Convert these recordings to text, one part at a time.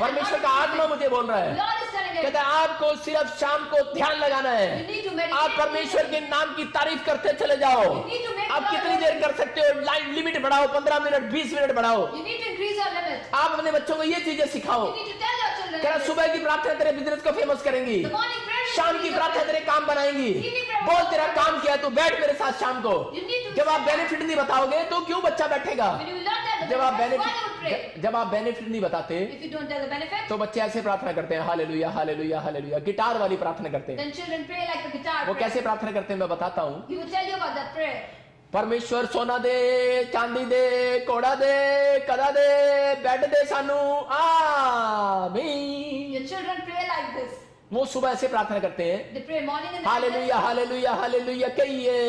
परमेश्वर का आत्मा मुझे बोल रहा है, Lord is telling कहता us, है आपको सिर्फ शाम को ध्यान लगाना you है। need to meditate. आप परमेश्वर के नाम की तारीफ करते चले जाओ। You need to make आप God कितनी देर कर सकते हो? लाइन लिमिट बढ़ाओ, 15 मिनट, 20 मिनट बढ़ाओ। You need to increase your limit. आप अपने बच्चों को ये चीजें सिखाओ। You need to tell your children. कह रहा this. सुबह की प्रार्थना तेरे बिजनेस को फेमस करेंगी, The morning prayer will शाम की increase your प्रार्थना faith. तेरे काम बनाएंगी। Evening prayer बोल will तेरा increase काम किया, तू बैठ मेरे साथ शाम को। You need to जब आप sit down. बेनिफिट नहीं बताओगे तो क्यों बच्चा बैठेगा? When you learn that, the जब आप benefits, why you would pray? जब आप बेनिफिट नहीं बताते If you don't tell the benefit, तो बच्चे ऐसे प्रार्थना करते हैं, हालेलुया हालेलुया हालेलुया, गिटार वाली प्रार्थना करते हैं। then children pray like the guitar वो prayer. कैसे प्रार्थना करते हैं मैं बताता हूँ। He will tell you about that prayer. परमेश्वर सोना दे, चांदी दे, कोड़ा दे, कदा दे, बेड दे सानू, आमीन। Your children pray like this. वो सुबह ऐसे प्रार्थना करते हैं, They pray morning and hallelujah hallelujah hallelujah कहिए,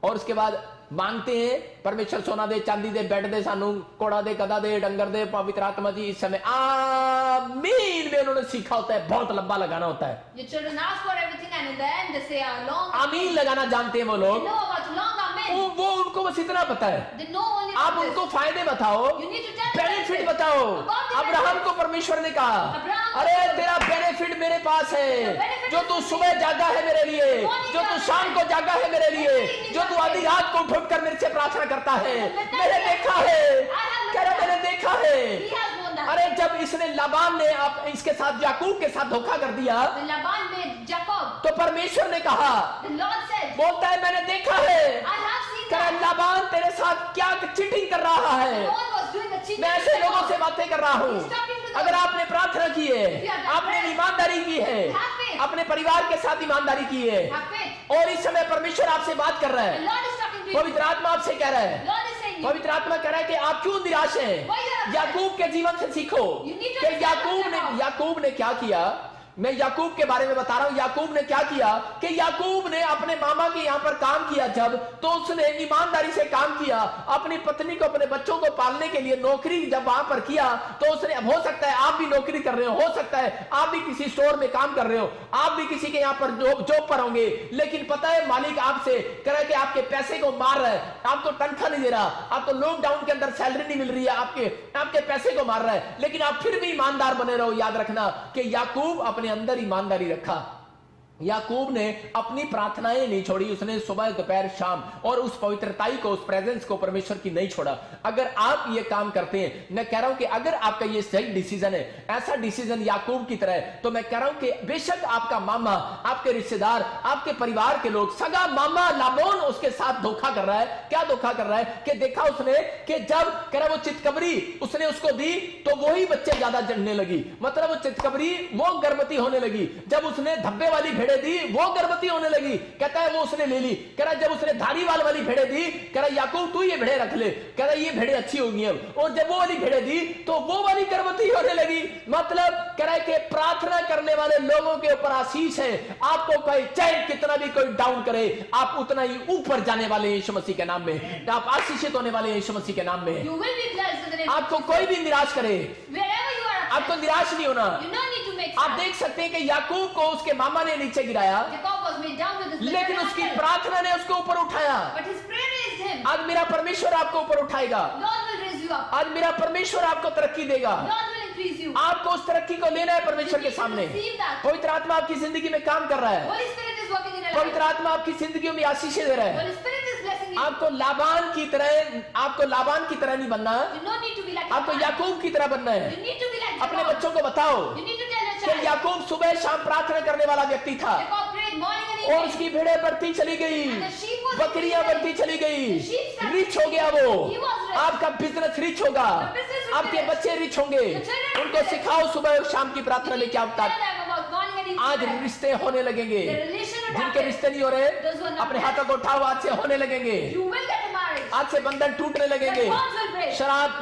और उसके बाद मांगते हैं परमेश्वर सोना दे, चांदी दे, बेड दे सानू, कोड़ा दे, कदा दे, डंगर दे, पवित्र आत्मा जी इस समय आमीन में उन्होंने सीखा होता है, बहुत लंबा लगाना होता है। Your children ask for everything and in the end they say long. आमीन लगाना जानते हैं वो They लोग, know about long amen. वो उनको बस इतना पता है। They know only आप about उनको this. फायदे बताओ, You need to tell them benefit benefit. बताओ। About the Abraham benefit. को परमेश्वर ने कहा, अब्राहम अरे को- तेरा बेनिफिट मेरे पास है, The benefit जो is तू with सुबह जागा है मेरे लिए, Morning जो तू जागा शाम है। को जागा है मेरे लिए, Evening जो तू जागा आधी है। रात को उठ कर मेरे से प्रार्थना करता है, Let मैंने that देखा be. है, I have कह रहा looked मैंने at. देखा है। He has known that. अरे जब इसने लाबान ने आप इसके साथ याकूब के साथ धोखा कर दिया, When Laban made Jacob, तो परमेश्वर ने कहा, the Lord said, बोलता है मैंने देखा है, I have seen कह रहा that. लाबान तेरे साथ क्या चीटिंग कर रहा है। No one was doing the cheating. मैं ऐसे लोगों से बातें कर रहा हूँ, He's talking to them. अगर आपने प्रार्थना की है, If you have done आपने prayer, ईमानदारी की है, have faith. अपने परिवार के साथ ईमानदारी की है, Have faith. और इस समय परमेश्वर आपसे बात कर रहा The है, Lord is talking to you. पवित्र आत्मा आपसे कह रहा है, Lord is saying you. पवित्र आत्मा कह रहा है कि आप क्यों निराश हैं। Why you are upset? याकूब के जीवन से सीखो You need to कि understand याकूब ने क्या किया। मैं याकूब के बारे में बता रहा हूं, याकूब ने क्या किया कि याकूब ने अपने मामा के यहां पर काम किया जब, तो उसने ईमानदारी से काम किया, अपनी पत्नी को, अपने बच्चों को पालने के लिए नौकरी जब वहां पर किया, तो उसने, हो सकता है आप भी नौकरी कर रहे हो सकता है आप भी किसी स्टोर में काम कर रहे हो, आप भी किसी के यहां पर जॉब पर होंगे, लेकिन पता है मालिक आपसे कह रहा है कि आपके पैसे को मार रहा है, आपको तनख्वाह नहीं दे रहा, आपको लॉकडाउन के अंदर सैलरी नहीं मिल रही है, आपके पैसे को मार रहा है, लेकिन आप फिर भी ईमानदार बने रहो। याद रखना कि याकूब अपने अंदर ईमानदारी रखा। याकूब ने अपनी प्रार्थनाएं नहीं छोड़ी, उसने सुबह दोपहर शाम और उस पवित्रताई को, उस प्रेजेंस को परमेश्वर की नहीं छोड़ा। अगर आप ये काम करते हैं, मैं कह रहा हूं कि अगर आपका ये सही डिसीजन है, ऐसा डिसीजन याकूब की तरह है, तो मैं कह रहा हूं कि बेशक आपका मामा, आपके रिश्तेदार, आपके परिवार के लोग, सगा मामा लाबान उसके साथ धोखा कर रहा है। क्या धोखा कर रहा है कि देखा उसने कि जब कह रहा वो चितकबरी उसने उसको दी तो वही बच्चे ज्यादा जलने लगी, मतलब वो चितकबरी वो गर्भवती होने लगी, जब उसने धब्बे वाली भेड़ें दी वो गर्भवती होने लगी। कहता है वो उसने ले ली। कह रहा जब उसने धारीवाल वाली भेड़ें दी, कह रहा याकूब तू ये भेड़ें रख ले, कह रहा ये भेड़ें अच्छी होंगी अब, और जब वो वाली भेड़ें दी तो वो वाली गर्भवती होने लगी। मतलब कह रहा है कि प्रार्थना करने वाले लोगों के ऊपर आशीष है। आपको कोई चाहे कितना भी कोई डाउन करे, आप उतना ही ऊपर जाने वाले हैं यीशु मसीह के नाम में, आप आशीषित होने वाले हैं यीशु मसीह के नाम में। You will be blessed in the name of आपको Jesus. कोई भी निराश करे, Wherever you are upset, आपको निराश नहीं होना। you don't need to make आप sad. देख सकते हैं कि याकूब को उसके मामा ने नीचे गिराया, Jacob was made down to this लेकिन level उसकी of hell. प्रार्थना ने उसको ऊपर उठाया। But his prayer raised him. आज मेरा परमेश्वर आपको ऊपर उठाएगा, Lord will raise you up. आज मेरा परमेश्वर आपको तरक्की देगा। Lord will increase you. आपको उस तरक्की को लेना है परमेश्वर के सामने। Receive that. पवित्र आत्मा आपकी जिंदगी में काम कर रहा है, Holy Spirit is working in your पवित्र life. आत्मा आपकी जिंदगी में आशीषें दे रहा है। Holy Spirit is blessing you. आपको लाबान की तरह नहीं बनना, You don't need to be like आपको Laban. याकूब की तरह बनना है। You need to be like अपने Jacob. बच्चों को बताओ You need to tell your कि child. याकूब सुबह शाम प्रार्थना करने वाला व्यक्ति था, Jacob prayed morning and और evening. उसकी भेड़ें बढ़ती चली गई, And the sheep was बकरियां increasing. बढ़ती चली गई, The sheep started रिच हो गया वो। He was rich. आपका बिजनेस रिच होगा, The business will be आपके rich. बच्चे रिच होंगे। The children will उनको be rich. सिखाओ सुबह और शाम की प्रार्थना You में need क्या to होता tell है। them about morning and evening आज prayer. रिश्ते होने लगेंगे, The relation will जिनके happen. रिश्ते नहीं हो रहे Those who are not अपने married. हाथों को उठाओ, आज से होने लगेंगे, You will get a marriage. आज से बंधन टूटने लगेंगे, The bonds will break.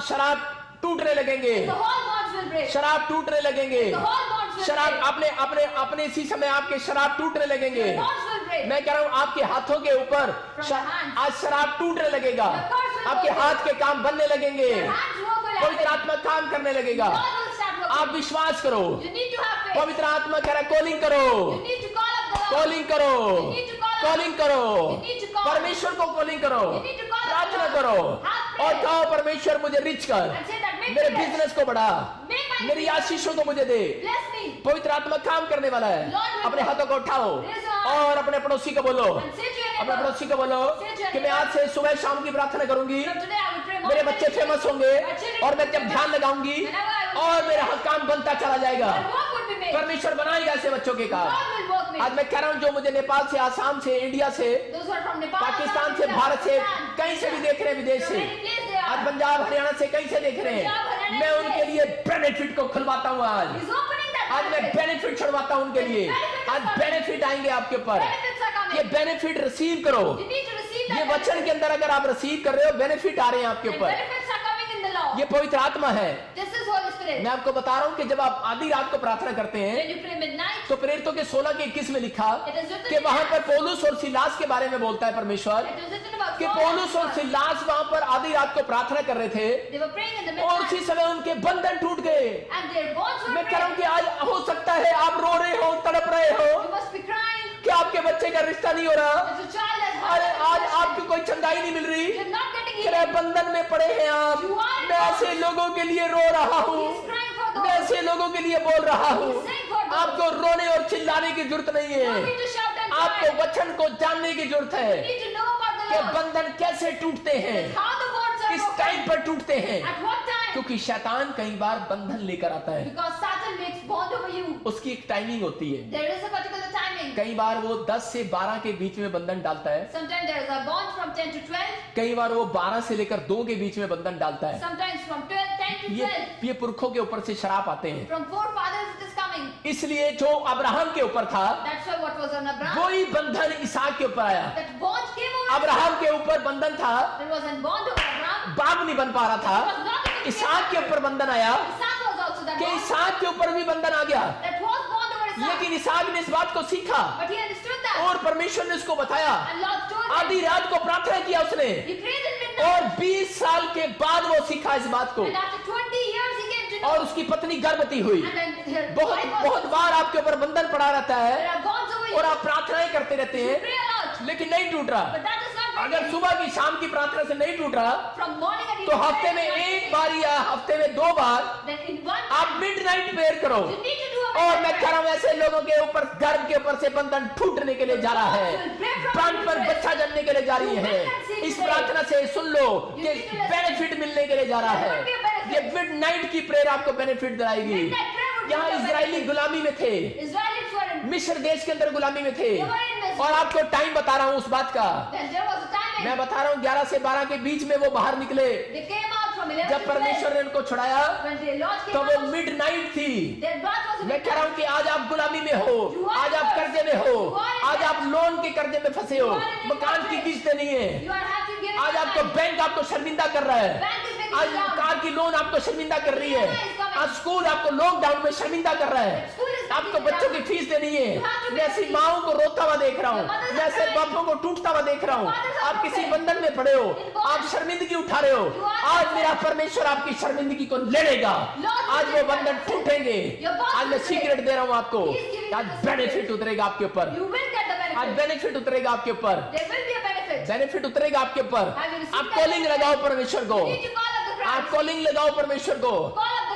शराब टूटने लगेंगे, The whole bonds will break. शराब टूटने लगेंगे, The whole bonds will शराब break. अपने अपने अपने इसी समय आपके शराब टूटने लगेंगे। The bonds will break. मैं कह रहा हूं आपके हाथों के ऊपर From your hands. आज शराब टूटने लगेगा, The cords will आपके go हाथ away. के काम बनने लगेंगे, Your hands work will पवित्र happen. आत्मा काम करने लगेगा। God will start working. आप विश्वास करो, You need to have faith. पवित्र आत्मा कह रहा कॉलिंग करो, You need to call up the Lord. Calling करो, You need to call up. Calling करो, You need to call. परमेश्वर को कॉलिंग करो, You need to call up प्रार्थना the Lord. करो Have और faith. कहो परमेश्वर मुझे रिच कर, And say that make मेरे me rich. बिजनेस को बढ़ा, Make my मेरी आशीषों को मुझे दे। Bless me. पवित्र आत्मा काम करने वाला है। Lord will अपने हाथों को उठाओ Raise your hand. और अपने पड़ोसी को बोलो, And say to your अपने neighbor, पड़ोसी को बोलो Say to your कि मैं आज से सुबह शाम की प्रार्थना करूंगी, from today I will pray मेरे more बच्चे than फेमस होंगे My children और मैं will जब be ध्यान famous. लगाऊंगी Whenever I will और pray, मेरा काम बनता चला जाएगा। my work will be made. परमेश्वर बनाएगा ऐसे बच्चों के काम। God will work me. आज मैं कह रहा हूँ जो मुझे नेपाल से, आसाम से, इंडिया से, Those who are from Nepal, Pakistan Assam, से, India, भारत से, Pakistan, कहीं से भी देख रहे हैं, विदेश from से, any place they आज are. पंजाब हरियाणा से कहीं से देख रहे पंजाब, हैं, हरियाणा मैं से। उनके लिए बेनिफिट को खुलवाता हूँ। आज He's opening that आज मैं benefit. बेनिफिट छुड़वाता हूँ उनके लिए। आज बेनिफिट आएंगे आपके ऊपर। Benefits are coming. ये बेनिफिट रिसीव करो। You need to receive ये that वचन benefit. के अंदर अगर आप रिसीव कर रहे हो, बेनिफिट आ रहे हैं आपके And ऊपर। benefits are coming in the law. ये पवित्र आत्मा है। This is Holy Spirit. मैं आपको बता रहा हूँ कि जब आप आधी रात को प्रार्थना करते हैं When you pray midnight, तो प्रेरितों के 16 के 21 में लिखा it is written कि वहां पर पौलुस और सिलास के बारे में बोलता है परमेश्वर it was written about कि Paul पौलुस और and Silas. सिलास वहां पर आधी रात को प्रार्थना कर रहे थे They were praying in the और midnight, उसी समय उनके बंधन टूट गए। and their bonds were मैं कह रहा हूं breaking. कि आज हो सकता है आप रो रहे हो, तड़प रहे हो You must be crying. कि आपके बच्चे का रिश्ता नहीं हो रहा, There's a child that's अरे आज hurt. आपको कोई चंगाई नहीं मिल रही, You're not getting कि रे healed. बंधन में पड़े हैं आप। मैं ऐसे लोगों के लिए रो रहा हूँ, He's crying for मैं those. ऐसे लोगों के लिए बोल रहा हूँ। He's saying for those. आपको रोने और चिल्लाने की जरूरत नहीं You है, need to shout and आपको cry. वचन को जानने की जरूरत You है need to know about the कि Lord. बंधन कैसे टूटते हैं, How the bonds are किस broken. टाइम पर टूटते हैं, At what time? क्योंकि शैतान कई बार बंधन लेकर आता है। Because Satan makes bond over you. उसकी एक टाइमिंग होती है। There is a particular timing. कई बार वो 10 से 12 के बीच में बंधन डालता है, Sometimes there is a bond from 10 to 12. कई बार वो 12 से लेकर 2 के बीच में बंधन डालता है। Sometimes from 10 to 12. ये पुरखों के ऊपर से शराप आते हैं। From forefathers it is coming. इसलिए जो अब्राहम के ऊपर था That's why what was on Abraham. वही बंधन इसहाक के ऊपर आया। That bond came over. Abraham के ऊपर बंधन था, There was a bond over Abraham. बाप नहीं बन पा रहा It था। was not able to इसहाक के ऊपर बंधन आया Isaac was also that कि bond. इसहाक के ऊपर भी बंधन आ गया, That was bond over Isaac. लेकिन इसहाक ने इस बात को सीखा But he understood that. और परमेश्वर ने उसको बताया। And Lord told him. आधी रात को प्रार्थना किया उसने He prayed in midnight. और 20 साल के बाद वो सीखा इस बात को, And after 20 years he came to know. और उसकी पत्नी गर्भवती हुई। And then her बहुत wife was- बहुत बार आपके ऊपर बंधन पड़ा रहता There है are bonds over और you. आप प्रार्थनाएं करते रहते You हैं, pray a lot. लेकिन नहीं टूट रहा। But that is not अगर breaking. सुबह की शाम की प्रार्थना से नहीं टूट रहा From morning and तो evening हफ्ते में prayer, एक बार या हफ्ते में 2 बार then in one आप मिडनाइट प्रेयर करो। you need to do a और midnight मैं कह prayer. रहा हूं ऐसे लोगों के ऊपर गर्भ के ऊपर से बंधन टूटने के लिए जा रहा है, प्राण पर बच्चा जन्मने के लिए जा रही है। इस प्रार्थना से सुन लो कि बेनिफिट मिलने के लिए जा रहा है। ये मिडनाइट की प्रेयर आपको बेनिफिट दिलाएगी। Midnight prayer would यहाँ give you a Israeli benefit. गुलामी में थे, Israelites were in. मिस्र देश के अंदर गुलामी में थे, They were in Misr. और आपको टाइम बता रहा हूं उस बात का। Then there was a time मैं when बता रहा हूं 11 से 12 के बीच में वो बाहर निकले। they came out from 11 जब to 12. परमेश्वर ने उनको छुड़ाया When the Lord came तो वो out, मिडनाइट थी। their birth was a मैं कह रहा हूं कि आज आप गुलामी में हो, आज आप कर्जे में हो, आज आप लोन के कर्जे में फंसे हो, मकान की किस्तें नहीं है, You are happy giving आज your आपको life. बैंक आपको शर्मिंदा कर रहा है, Bank is making आज you down. कार की लोन आपको शर्मिंदा कर रही है, आज स्कूल आपको लॉकडाउन में शर्मिंदा कर रहा है, आपको बच्चों की फीस देनी है। मैं ऐसी माओं को रोता हुआ देख रहा हूँ, मैं ऐसे बापों को टूटता हुआ देख रहा हूँ। आप किसी बंधन में पड़े हो, आप शर्मिंदगी उठा रहे हो, आज मेरा परमेश्वर आपकी शर्मिंदगी को ले लेगा। आज वो बंधन टूटेंगे। आज मैं सीक्रेट दे रहा हूँ आपको, आज बेनिफिट उतरेगा आपके ऊपर, You will get the आज benefit. बेनिफिट उतरेगा आपके ऊपर, There will be a benefit. Benefit उतरेगा आपके ऊपर। आप कॉलिंग लगाओ परमेश्वर को, You need to call up the आप Christ. कॉलिंग लगाओ परमेश्वर को,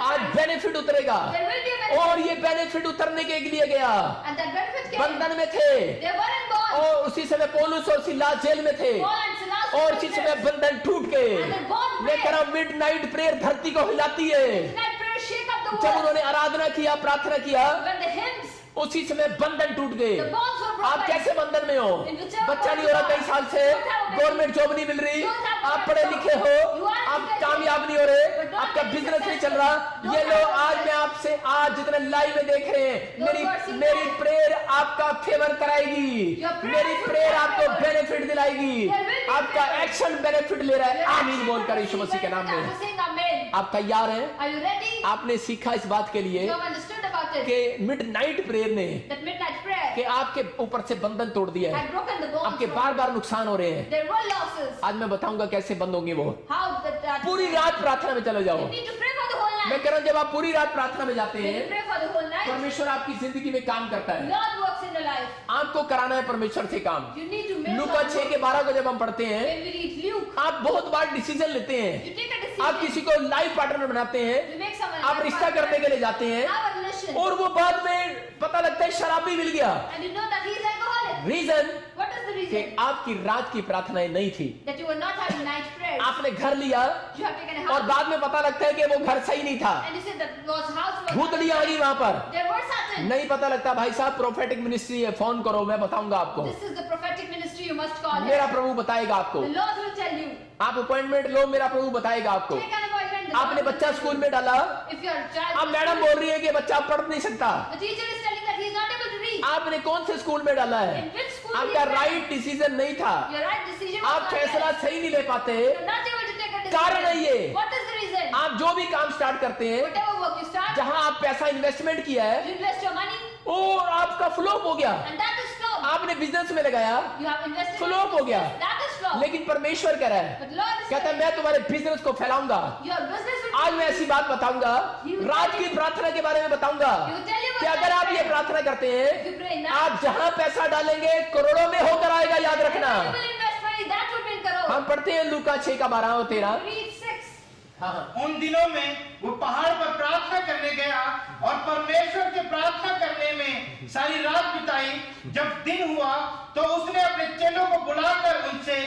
आज बेनिफिट उतरेगा। There will be a benefit. और ये बेनिफिट उतरने के लिए गया, And that benefit came. बंधन में थे, They were in bond. और उसी समय पौलुस और सिलास जेल में थे, Paul and Silas और were उसी in समय prison. बंधन टूट गए। And the bond मैं कह रहा हूं मिडनाइट प्रेयर धरती को हिलाती है। Midnight prayer shake up the जब world. उन्होंने आराधना किया, प्रार्थना किया, When the hymns, उसी समय बंधन टूट गए। the bonds were आप broken. कैसे बंधन में हो? In whichever बच्चा नहीं हो रहा कई साल से, गवर्नमेंट जॉब नहीं मिल रही, आप पढ़े लिखे हो, आप कामयाब नहीं हो रहे, आपका बिजनेस नहीं चल रहा। ये लो आज मैं आपसे, आज जितने लाइव में देख रहे हैं, मेरी प्रेयर आपका फेवर कराएगी, मेरी प्रेयर आपको बेनिफिट दिलाएगी, आपका एक्शन बेनिफिट ले रहा है। आमीन बोलकर यीशु मसीह के नाम में। After saying amen. आप तैयार हैं? Are you ready? आपने सीखा इस बात के लिए You have understood about it. कि मिडनाइट प्रेयर ने That midnight prayer कि आपके ऊपर से बंधन तोड़ दिया है, had broken the bonds. आपके बार बार नुकसान हो रहे हैं। There were losses. आज मैं बताऊंगा कैसे बंद होंगे वो। How that पूरी रात प्रार्थना में चले जाओ। You need to pray for the whole मैं night. कह रहा हूं जब आप पूरी रात प्रार्थना में जाते When you हैं, pray for the whole night, परमेश्वर आपकी जिंदगी में काम करता है। Lord works in the life. आपको कराना है परमेश्वर से काम। You need to make Luka God 6 के 12 को जब हम पढ़ते हैं, When we read Luke, आप बहुत बार डिसीजन लेते हैं। you take a आप decision. किसी को लाइफ पार्टनर बनाते हैं, You make someone आप रिश्ता करने के लिए जाते हैं, have a relation, और वो बाद में पता लगता है शराबी मिल गया। and you know that he is alcoholic. Reason What is the कि reason? आपकी रात की प्रार्थनाएं नहीं थी। That you were not having night prayers. आपने घर लिया You have taken a और house, बाद में पता लगता है कि वो घर सही नहीं था, and you said that was house was. Bhutadi आ गई वहां पर। There were Satan. नहीं पता लगता, भाई साहब प्रोफेटिक मिनिस्ट्री है, फोन करो, मैं बताऊंगा आपको, This is the prophetic ministry. You must call मेरा it. प्रभु बताएगा आपको। The Lord will tell you. आप अपॉइंटमेंट लो, मेरा प्रभु बताएगा आपको। Take an appointment. The आपने Lord will बच्चा tell स्कूल you. में डाला, If your child. अब मैडम बोल रही है कि बच्चा पढ़ नहीं सकता। The teacher is telling that he is not able to read. आपने कौन से स्कूल में डाला है? In which school? आपका he is राइट डिसीजन नहीं था, Your right decision was आप not फैसला right. सही नहीं ले पाते। You're not able to take a decision. कारण है ये। What is the reason? आप जो भी काम स्टार्ट करते हैं, Whatever work you start, जहां आप पैसा इन्वेस्टमेंट किया है, you invest your money, और आपका फ्लॉप हो गया। and that is flop. आपने बिजनेस में लगाया, You have invested. फ्लॉप हो गया। That is flop. लेकिन परमेश्वर कह रहा है, But Lord is कहता है saying, मैं तुम्हारे बिजनेस को फैलाऊंगा। your business will. आज मैं ऐसी बात बताऊंगा, रात की प्रार्थना के बारे में बताऊंगा He will tell you कि what अगर आप ये prayer. प्रार्थना करते If हैं, you pray now, आप जहां पैसा डालेंगे करोड़ों में होकर आएगा, याद रखना। you will invest money. That will bring crore. हम पढ़ते हैं लूका 6 का 12 और 13। Read 6. उन दिनों में वो पहाड़ पर प्रार्थना करने गया और परमेश्वर से प्रार्थना करने में सारी रात बिताई। जब दिन हुआ तो उसने अपने चेलों को बुलाकर उनसे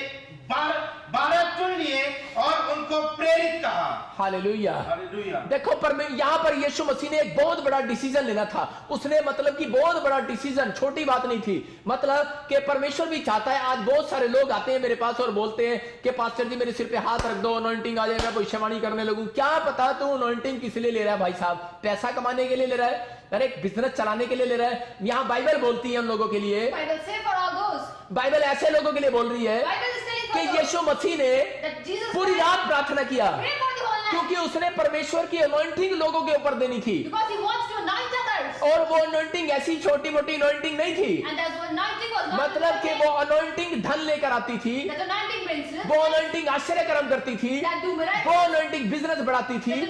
12 चुन लिए और उनको प्रेरित कहा। हालेलुया। हालेलुया। देखो यहाँ पर यीशु मसीह ने एक बहुत बड़ा डिसीजन लेना था। उसने मतलब कि बहुत बड़ा डिसीजन, छोटी बात नहीं थी। मतलब कि परमेश्वर भी चाहता है, आज बहुत सारे लोग आते हैं मेरे पास और बोलते हैं कि पास्टर जी मेरे सिर पे हाथ रख दो, अनॉइंटिंग आ जाए, मैं भविष्यवाणी करने लगूं। क्या पता तू अनॉइंटिंग किस लिए ले रहा है भाई साहब? पैसा कमाने के लिए ले रहा है, अरे बिजनेस चलाने के लिए ले रहा है? यहाँ बाइबल बोलती है उन लोगों के लिए, Bible say for all those. Bible ऐसे लोगों के लिए बोल रही है Bible is saying कि for those यीशु मसीह ने that Jesus पूरी Christ रात प्रार्थना किया, pray for the whole night क्योंकि उसने परमेश्वर की अनॉइंटिंग लोगों के ऊपर देनी थी। because he wants to anoint others. और वो अनॉइंटिंग ऐसी छोटी मोटी अनॉइंटिंग नहीं थी, And as anointing was not मतलब कि वो अनॉइंटिंग धन लेकर आती थी, that anointing brings riches, वो अनॉइंटिंग आश्चर्य कर्म करती थी, that do miracles, वो अनॉइंटिंग बिजनेस बढ़ाती थी,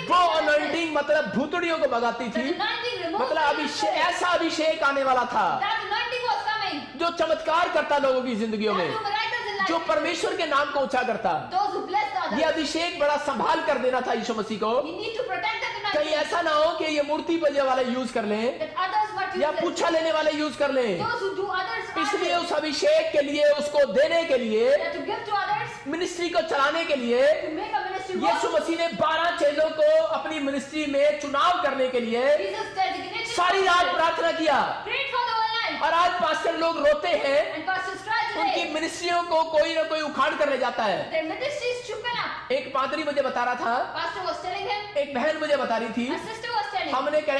वो अनॉइंटिंग मतलब भूतड़ियों को भगाती that थी। anointing removes मतलब अभिषेक, ऐसा अभिषेक आने वाला था that anointing was coming, जो चमत्कार करता लोगों की जिंदगियों that में, do miracles in life, जो परमेश्वर के नाम को ऊंचा करता। those who bless the ये others. अभिषेक बड़ा संभाल कर देना था यीशु मसीह को। You need to protect that कहीं anointing, ऐसा ना हो कि ये मूर्ति पूजा वाले यूज कर लें that others what या you पूछा लेने वाले यूज कर लें। those who do others इसलिए honor, उस अभिषेक के लिए, उसको देने के लिए, that to give to others, ministry को चलाने के लिए to make a ministry Yeshu work. मसीह ने 12 चेलों को अपनी मिनिस्ट्री में चुनाव करने के लिए Jesus designated सारी रात प्रार्थना किया। prayed for the whole night, और आज पास्टर लोग रोते हैं, and pastors cry उनकी today. मिनिस्ट्रियों को कोई ना कोई उखाड़ कर ले जाता है। Their ministry is chooken up. एक पादरी मुझे बता रहा था, Pastor was telling him, एक बहन मुझे बता रही थी, a sister was telling him हमने कहा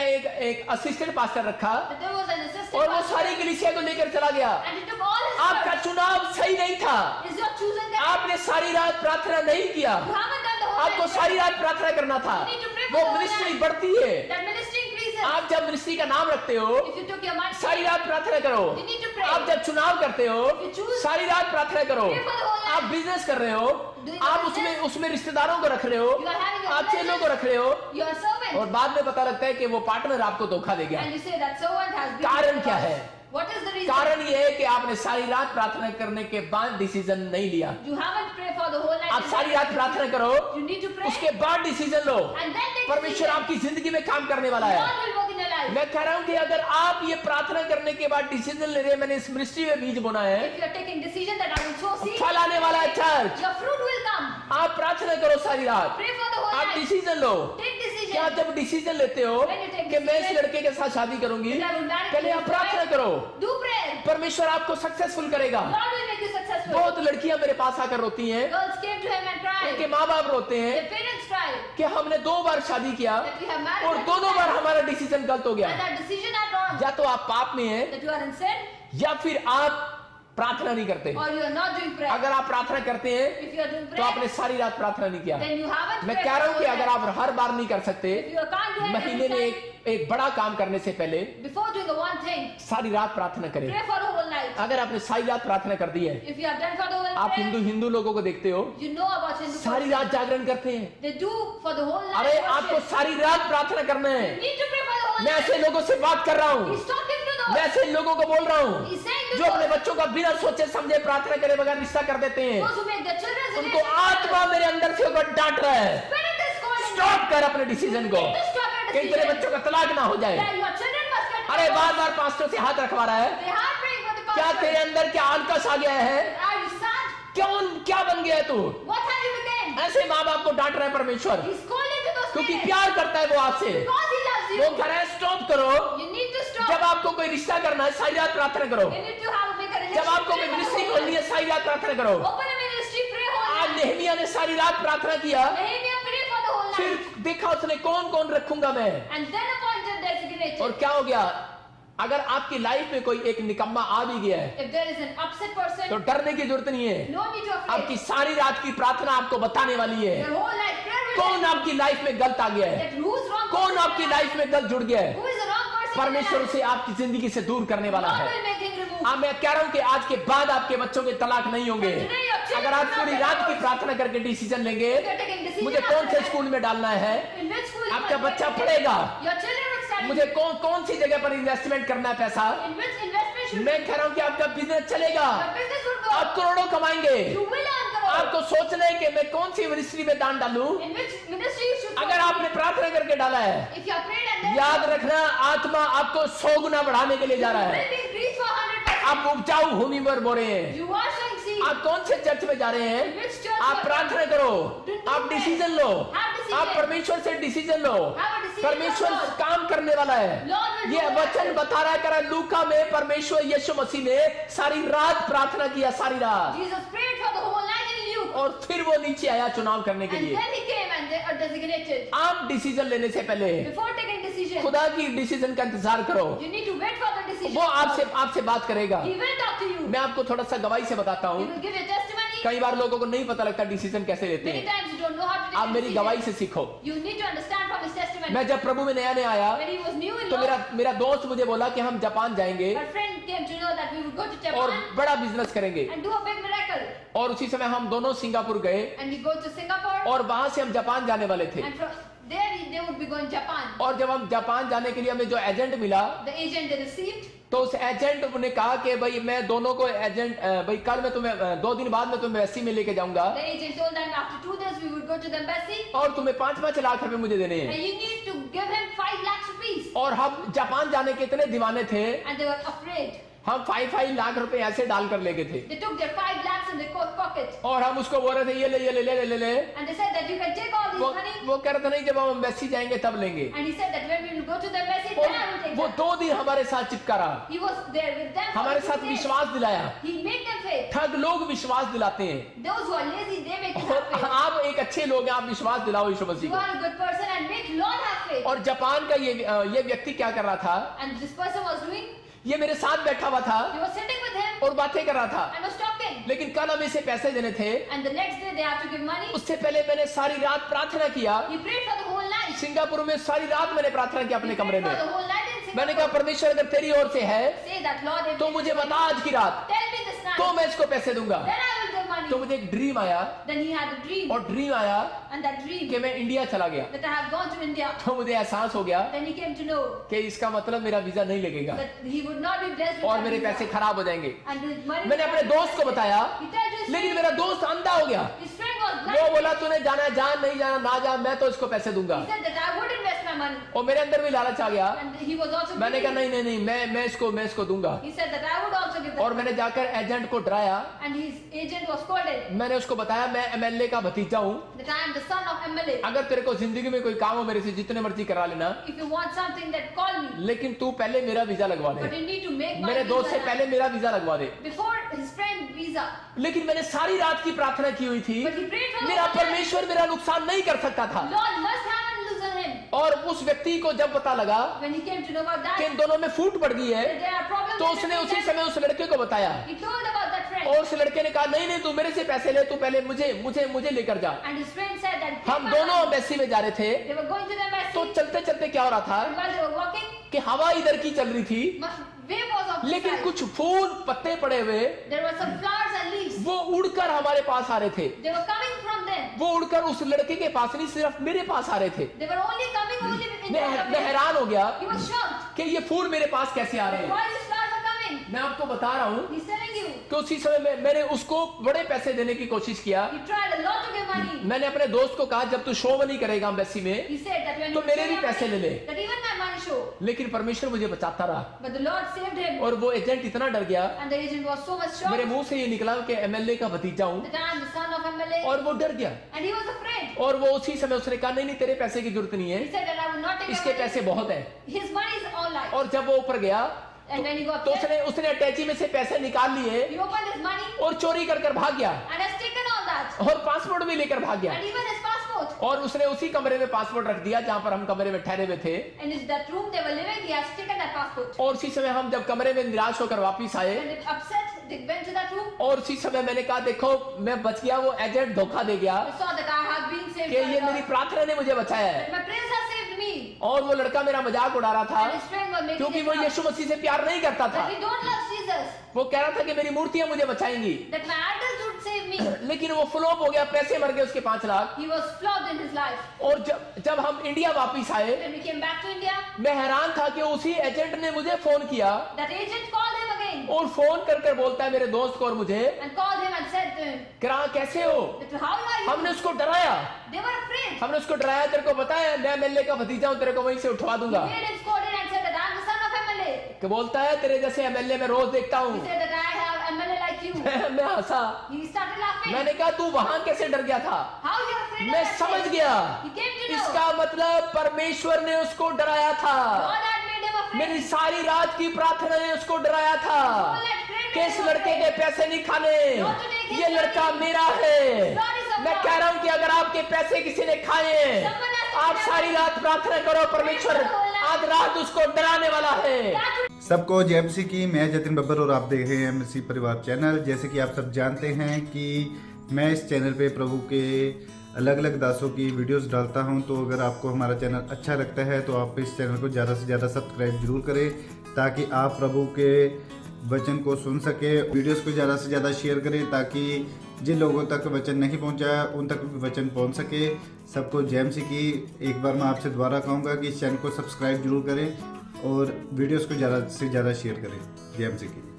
एक असिस्टेंट पास्टर रखा that there was an assistant और वो pastor, सारी कलीसिया को लेकर चला गया। and he took all his आपका words. चुनाव सही नहीं था, Is your chosen that आपने सारी रात प्रार्थना नहीं किया, you haven't done the whole आपको night? सारी रात प्रार्थना करना था। You need to pray for वो the whole मिनिस्ट्री night. बढ़ती है। That ministry increases. आप जब मिनिस्ट्री का नाम रखते हो, If you took your money, सारी रात प्रार्थना करो। you need to pray. आप जब चुनाव करते हो, you choose, सारी रात प्रार्थना करो। pray for the whole आप night. बिजनेस कर रहे हो, Doing आप business. उसमें रिश्तेदारों को रख रहे हो, You are having your आप चेलों को business. रख रहे हो, You are servant. और बाद में पता लगता है कि वो पार्टनर आपको धोखा दे गया। And you say that servant has been. कारण क्या है? What is the reason? कारण ये है कि आपने सारी रात प्रार्थना करने के बाद डिसीजन नहीं लिया। You haven't prayed for the whole night. आप सारी रात प्रार्थना करो, You need to pray. उसके बाद decision low. And then take परमेश्वर decision. आपकी जिंदगी में काम करने वाला है। God will work in your life. मैं कह रहा हूं कि अगर आप ये प्रार्थना करने के बाद डिसीजन ले रहे हैं, मैंने इस मिनिस्ट्री में बीज बोना है, If you are taking decision that I will sow seed, फल आने वाला है church. your fruit will come. आप प्रार्थना करो सारी रात, Pray for the whole आप night. डिसीजन लो। Take decision. क्या जब डिसीजन लेते हो When you take कि मैं इस decision, लड़के के साथ शादी करूंगी, that I will marry पहले this आप प्रार्थना guy, करो, Do prayer. परमेश्वर आपको सक्सेसफुल करेगा। God will make you successful. बहुत lड़कियां मेरे पास आकर रोती हैं, Girls came to him and cried. उनके माँ बाप रोते हैं Their parents cried कि हमने 2 बार शादी किया that we have married और them दोनों बार हमारा डिसीजन गलत हो and गया। that decision are wrong. या तो आप पाप में हैं That you are in sin या फिर आप प्रार्थना नहीं करते। or you are not doing prayer. अगर आप प्रार्थना करते हैं If you are doing तो prayer, आपने सारी रात प्रार्थना नहीं किया। then you haven't मैं prayed कह रहा हूं for कि the अगर whole आप night. हर बार नहीं कर सकते, If you can't do it महीने every में time, एक बड़ा काम करने से पहले before doing the one thing, सारी रात प्रार्थना करें। pray for the whole night. अगर आपने सारी रात प्रार्थना कर दी है, If you have done for the whole आप prayer, हिंदू लोगों को देखते हो you know about Hindu सारी culture. रात जागरण करते हैं। They do for the whole night. अरे आपको worship. सारी रात प्रार्थना करना है। You need to pray for the whole मैं night. ऐसे लोगों से बात कर रहा हूँ He's talking to the those. मैं ऐसे लोगों को बोल रहा हूँ He's saying to जो अपने those, बच्चों का बिना सोचे समझे प्रार्थना करे बगैर रिश्ता कर देते हैं, those who make their children's उनको relationship आत्मा मेरे अंदर से होकर डांट रहा है, Spirit is calling stop you. कर अपने डिसीजन को, You need to stop your कहीं तेरे decision. बच्चों का तलाक ना हो जाए। That your children must get अरे divorced. बार बार पास्टर से हाथ रखवा रहा है, They are praying for the क्या तेरे pastor. अंदर क्या आलकस आ गया है? Are you sad? क्या बन गया तू? What have you become? ऐसे माँ बाप को डांट रहा है परमेश्वर, He's calling to those क्योंकि parents. प्यार करता है वो आपसे। Because he loves वो you. कह रहा है स्टॉप करो, You need to stop. जब आपको कोई रिश्ता करना है सारी रात प्रार्थना करो, You need to have a bigger जब आपको कोई relationship. मिनिस्ट्री खोलनी है सारी रात प्रार्थना करो। Open a ministry, pray whole आज night. नेहमिया ने सारी रात प्रार्थना किया, Nehemiah pray for the whole फिर night. देखा उसने कौन कौन रखूंगा मैं, And then appointed designated. और क्या हो गया? अगर आपकी लाइफ में कोई एक निकम्मा आ भी गया है If there is an upset person, तो डरने की जरूरत नहीं है। no need to afraid. आपकी सारी रात की प्रार्थना आपको बताने वाली है Your whole life prayer will कौन tell आपकी लाइफ में गलत आ गया है, that who's wrong कौन person आपकी in your लाइफ में गलत जुड़ गया है। Who is the wrong person परमेश्वर in your उसे आपकी जिंदगी से दूर करने वाला God है। will make him remove. मैं कह रहा हूं कि आज के बाद आपके बच्चों के तलाक नहीं होंगे अगर आप पूरी रात की प्रार्थना करके डिसीजन लेंगे If you're taking decision मुझे कौन after से that, स्कूल में डालना है, in which school you आपका want to बच्चा get पढ़ेगा, your children will study. मुझे कौन सी जगह पर इन्वेस्टमेंट करना है पैसा। In which investment should मैं कह रहा हूं कि आपका बिजनेस चलेगा, your business will go. आप करोड़ों कमाएंगे। You will earn crores. आपको सोचना है कि मैं कौन सी मिनिस्ट्री में दान डालूं। In which ministry you should अगर go. आपने प्रार्थना करके डाला है, If you are prayed and then याद रखना आत्मा आपको 100 गुना बढ़ाने के लिए जा रहा will है। be increased for 100%. आप उपजाऊ भूमि पर बो रहे हैं। You are showing seed. आप कौन से चर्च में जा रहे हैं, Which church आप you are प्रार्थना करो, आप डिसीजन लो, Have decision. आप परमेश्वर से decision low. Have a decision परमेश्वर from God. काम करने वाला है। Lord will ये do वचन miracles. बता रहा है करा लूका में परमेश्वर यीशु मसीह ने सारी रात प्रार्थना किया, सारी रात, Jesus prayed for the whole night in Luke. और फिर वो नीचे आया चुनाव करने के And लिए। then he came and they are designated. आप डिसीजन लेने से पहले Before taking decision, खुदा की डिसीजन का इंतजार करो, you need to wait for the decision. वो आपसे बात करेगा। He will talk to you. मैं आपको थोड़ा सा गवाही से बताता He हूँ, will give you testimony. कई बार लोगों को नहीं पता लगता डिसीजन कैसे लेते Many हैं। times you don't know how to take आप a मेरी decision. गवाही से सीखो। You need to understand from his testimony. मैं जब प्रभु में नया आया When he was new in तो Lord, मेरा दोस्त मुझे बोला कि हम जापान जाएंगे our friend came to know that we would go to और Japan बड़ा बिजनेस करेंगे, and do a big miracle. और उसी समय हम दोनों सिंगापुर गए And we go to Singapore और वहां से हम जापान जाने वाले थे। and from there they would be going Japan. और जब हम जापान जाने के लिए हमें जो एजेंट मिला The agent they received, तो उस एजेंट ने कहा कि भाई मैं दोनों को एजेंट भाई कल मैं तुम्हें 2 दिन बाद मैं तुम्हें एम्बेसी में लेके जाऊंगा the agent told them after 2 days we would go to the embassy और तुम्हें 5-5 लाख रुपए मुझे देने and हैं। you need to give him 5 lakhs rupees. और हम जापान जाने के इतने दीवाने थे, And they were afraid. हम 5 लाख रुपए ऐसे डाल कर लेके थे They took their 5 lakhs in their coat pocket और हम उसको बोल रहे थे ये ले and they said that you can take all this money. वो कह रहे थे नहीं जब हम एम्बेसी जाएंगे तब लेंगे। And he said that when we will go to the embassy, और then I will take वो them. 2 दिन हमारे साथ चिपका रहा, He was there with them. for हमारे 2 साथ days. विश्वास दिलाया। He made them faith. ठग लोग विश्वास दिलाते हैं Those who are lazy, they make you और have faith. आप एक अच्छे लोग हैं, आप विश्वास दिलाओ यीशु मसीह You को। are a good person and make Lord have faith. और जापान का ये व्यक्ति क्या कर रहा था, And this person was doing, ये मेरे साथ बैठा हुआ था he was sitting with him और बातें कर रहा था, and was talking. लेकिन कल हमें इसे पैसे देने थे। And the next day they have to give money. उससे पहले मैंने सारी रात प्रार्थना किया, He prayed for the whole night. Singapore में सारी रात मैंने प्रार्थना किया अपने He कमरे prayed में। for the whole night in मैंने कहा Singapore. परमेश्वर अगर तेरी ओर से है Say that Lord, if तो it मुझे is बता आज की रात, tell me this night. तो मैं इसको पैसे दूंगा। Then I will give money. तो मुझे एक ड्रीम आया Then he had a dream. और ड्रीम आया And that dream कि मैं इंडिया चला गया, that I have gone to India. तो मुझे एहसास हो गया Then he came to know कि इसका मतलब मेरा वीजा नहीं लगेगा that he would not be blessed with और that मेरे visa. पैसे खराब हो जाएंगे। And his money मैंने अपने दोस्त को बताया, He told his लेकिन friend, मेरा दोस्त अंधा हो गया। his friend was वो blind. बोला तूने जाना है, जा नहीं जाना ना जा, मैं तो इसको पैसे दूंगा। He said that I would invest my money. और मेरे अंदर भी लालच आ गया, And he was also मैंने कहा greedy. नहीं मैं इसको दूंगा। He said that I would also give और them. मैंने जाकर एजेंट को डराया, And his agent was scolded मैंने उसको बताया मैं एमएलए का भतीजा हूँ, that I am the son of MLA. अगर तेरे को जिंदगी में कोई काम हो मेरे से जितने मर्जी करा लेना, If you want something, then call me. लेकिन तू पहले मेरा वीजा लगवा But they, you need to make my मेरे दोस्त से visa पहले मेरा वीजा लगवा दे। before his friend visa. लेकिन मैंने सारी रात की प्रार्थना की हुई थी, But he prayed for the मेरा whole night. परमेश्वर मेरा नुकसान नहीं कर सकता था। Lord must have and loosen him. और उस व्यक्ति को जब पता लगा When he came to know about कि that, इन दोनों में फूट पड़ गई है, that there are problems. तो with उसने the उसी visa, समय उस लड़के को बताया he told about that friend. और उस लड़के ने कहा नहीं तू मेरे से पैसे ले, तू पहले मुझे लेकर जा। And his friend said that हम दोनों एम्बेसी में जा रहे थे, they were going to the embassy. तो चलते चलते क्या हो रहा था And while they were walking, कि हवा इधर की चल रही थी, wave was of the लेकिन side. कुछ फूल पत्ते पड़े हुए There were some flowers and leaves. वो उड़कर हमारे पास आ रहे थे। They were coming from them. वो उड़कर उस लड़के के पास नहीं, सिर्फ मेरे पास आ रहे थे। They were only coming only मैं हैरान हो गया He was shocked. कि ये फूल मेरे पास कैसे आ रहे हैं। Why these flowers are coming? मैं आपको बता रहा हूँ He's telling you. कि उसी समय मैंने उसको बड़े पैसे देने की कोशिश किया। He tried a lot to give money. मैंने अपने दोस्त को कहा जब तू शो नहीं करेगा एम्बेसी में He said that when तो you मेरे show भी your पैसे ले money, ले। that even my money show. लेकिन परमेश्वर मुझे बचाता रहा But the Lord saved him. और वो एजेंट इतना डर गया, And the agent was so much मेरे shocked मुंह से ये निकला कि एमएलए का भतीजा हूँ, that I am the son of MLA. और वो डर गया। And he was afraid. और वो उसी समय उसने कहा नहीं नहीं तेरे पैसे की जरूरत नहीं He है, said that I will not take इसके your पैसे money. बहुत है। His money is all right. और जब वो ऊपर गया And when he got तो there, उसने अटैची में से पैसे निकाल लिए he opened his money और चोरी कर भाग गया and has taken all that. और पासपोर्ट भी लेकर भाग गया। And even his passport. और उसने उसी कमरे में पासपोर्ट रख दिया जहां पर हम कमरे में ठहरे हुए थे। And in that room they were living, he has taken that passport. और उसी समय हम जब कमरे में निराश होकर वापिस आए And if upset, they went to that room. और उसी समय मैंने कहा देखो मैं बच गया, वो एजेंट धोखा दे गया I saw that I have been saved कि by ये God. मेरी प्रार्थना ने मुझे बचाया है। That my prayers have saved me. और वो लड़का मेरा मजाक उड़ा रहा था And his friend was making क्योंकि it वो up. यीशु मसीह से प्यार नहीं करता था। That we don't love Jesus. वो कह रहा था कि मेरी मूर्तियां मुझे बचाएंगी, That my idols would save me. लेकिन वो फ्लॉप हो गया, पैसे मर गए उसके 5 lakh. He was flogged in his life. और जब हम इंडिया वापिस आए When we came back to India, मैं हैरान था कि उसी एजेंट ने मुझे फोन किया that agent called him again और फोन कर बोलता है मेरे दोस्त को और मुझे and called him and said to him, कि कैसे हो। that how are you? हमने उसको डराया, They were afraid. हमने उसको डराया, तेरे को पता है मैं एमएलए का भतीजा हूँ, तेरे को वहीं से उठवा He दूंगा। made him scold it and said that I am the son of MLA. कि बोलता है तेरे जैसे एमएलए मैं रोज देखता He हूँ। said that I have MLA like you. मैं हंसा, He started laughing. मैंने कहा तू वहां कैसे डर गया था। How you are afraid मैं of that समझ place? गया He came to know. इसका मतलब परमेश्वर ने उसको डराया था। God had made him afraid. मेरी सारी रात की प्रार्थना ने उसको डराया था All that prayed कि made इस him लड़के afraid. के पैसे नहीं खाने, Not to take his ये लड़का money. मेरा है। God is of मैं God. कह रहा हूँ कि अगर आपके पैसे किसी ने खाए Someone has to आप pay सारी money. रात प्रार्थना करो, परमेश्वर आज रात उसको डराने वाला है। That सबको जय मसीह की। मैं जतिन बब्बर और आप देख रहे हैं मसीह परिवार चैनल। जैसे कि आप सब जानते हैं कि मैं इस चैनल पे प्रभु के अलग अलग दासों की वीडियोस डालता हूं, तो अगर आपको हमारा चैनल अच्छा लगता है तो आप इस चैनल को ज़्यादा से ज़्यादा सब्सक्राइब जरूर करें ताकि आप प्रभु के वचन को सुन सके। वीडियोस को ज़्यादा से ज़्यादा शेयर करें ताकि जिन लोगों तक वचन नहीं पहुंचा उन तक भी वचन पहुंच सके। सबको जय मसीह की। एक बार मैं आपसे दोबारा कहूँगा कि इस चैनल को सब्सक्राइब जरूर करें और वीडियोस को ज़्यादा से ज़्यादा शेयर करें। जय मसीह की।